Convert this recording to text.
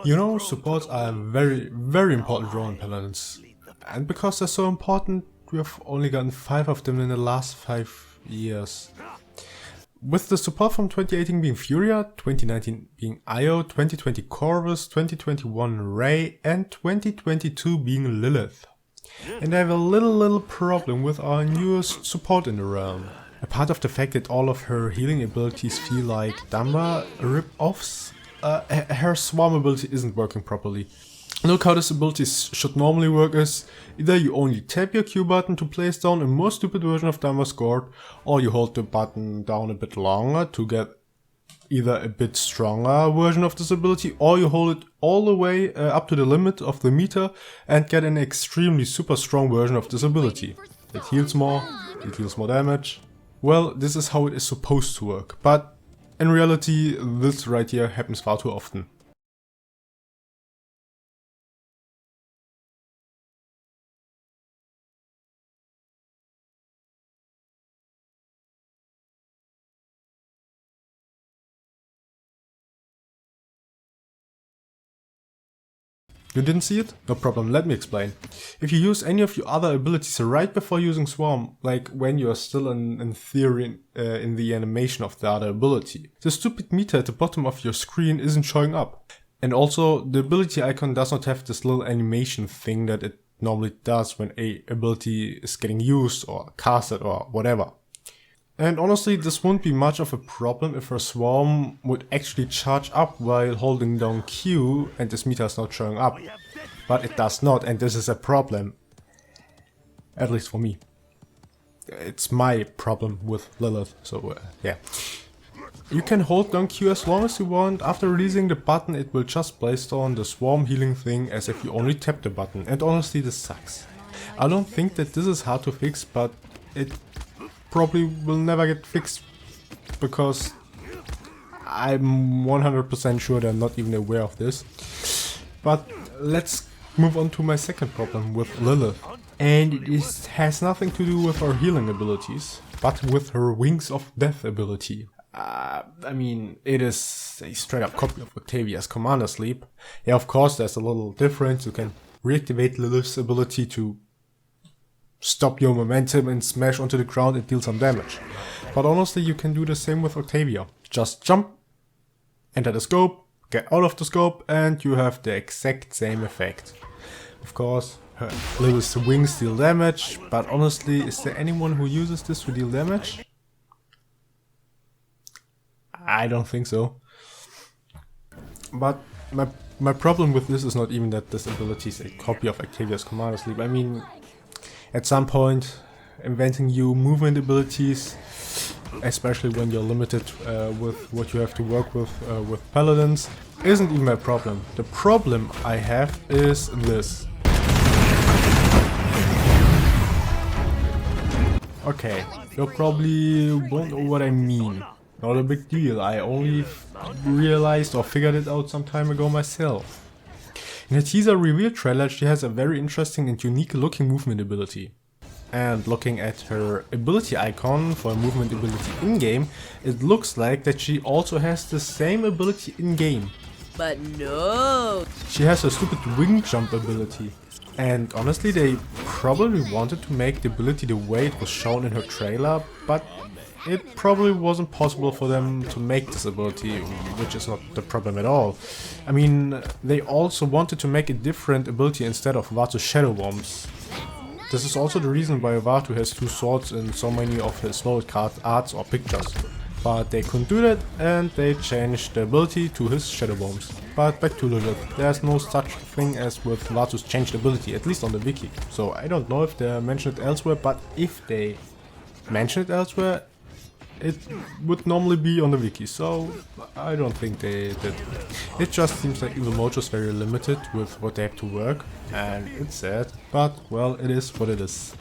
You know, supports are a very important role in Paladins. And because they're so important, we have only gotten 5 of them in the last 5 years. With the support from 2018 being Furia, 2019 being Io, 2020 Corvus, 2021 Ray, and 2022 being Lillith. And I have a little problem with our newest support in the realm. Apart of the fact that all of her healing abilities feel like Damba rip-offs, her swarm ability isn't working properly. Look how this ability should normally work is, either you only tap your Q button to place down a more stupid version of Damba's Gourd, or you hold the button down a bit longer to get either a bit stronger version of this ability, or you hold it all the way up to the limit of the meter and get an extremely super strong version of this ability. It heals more damage. Well, this is how it is supposed to work, but in reality this right here happens far too often. You didn't see it? No problem, let me explain. If you use any of your other abilities right before using Swarm, like when you are still in theory in the animation of the other ability, the stupid meter at the bottom of your screen isn't showing up. And also, the ability icon does not have this little animation thing that it normally does when a ability is getting used or casted or whatever. And honestly, this wouldn't be much of a problem if her swarm would actually charge up while holding down Q and this meter is not showing up. But it does not, and this is a problem. At least for me. It's my problem with Lillith, so yeah. You can hold down Q as long as you want. After releasing the button, it will just place down the swarm healing thing as if you only tap the button. And honestly, this sucks. I don't think that this is hard to fix, but it probably will never get fixed because I'm 100% sure they're not even aware of this. But let's move on to my second problem with Lillith. And it has nothing to do with her healing abilities, but with her Wings of Death ability. I mean, it is a straight up copy of Octavia's Commander Sleep. Yeah, of course there's a little difference. You can reactivate Lilith's ability to stop your momentum and smash onto the ground and deal some damage. But honestly, you can do the same with Octavia. Just jump, enter the scope, get out of the scope, and you have the exact same effect. Of course, her Lilith's wings deal damage, but honestly, is there anyone who uses this to deal damage? I don't think so. But my problem with this is not even that this ability is a copy of Octavia's Commander Sleep. I mean, at some point, inventing new movement abilities, especially when you're limited with what you have to work with Paladins, isn't even my problem. The problem I have is this. Okay, you probably won't know what I mean. Not a big deal, I only realized or figured it out some time ago myself. In the teaser reveal trailer, she has a very interesting and unique looking movement ability. And looking at her ability icon for a movement ability in-game, it looks like that she also has the same ability in-game. But no! She has a stupid wing jump ability. And honestly, they probably wanted to make the ability the way it was shown in her trailer, but it probably wasn't possible for them to make this ability, which is not the problem at all. I mean, they also wanted to make a different ability instead of Vatu's Shadow Bombs. This is also the reason why Vatu has 2 swords in so many of his loaded card arts or pictures. But they couldn't do that and they changed the ability to his Shadow Bombs. But back to Lillith, there's no such thing as with Vatu's changed ability, at least on the wiki. So I don't know if they mentioned it elsewhere, but if they mention it elsewhere, it would normally be on the wiki, so I don't think they did. It just seems like Iwamoto is very limited with what they have to work, and it's sad, but well, it is what it is.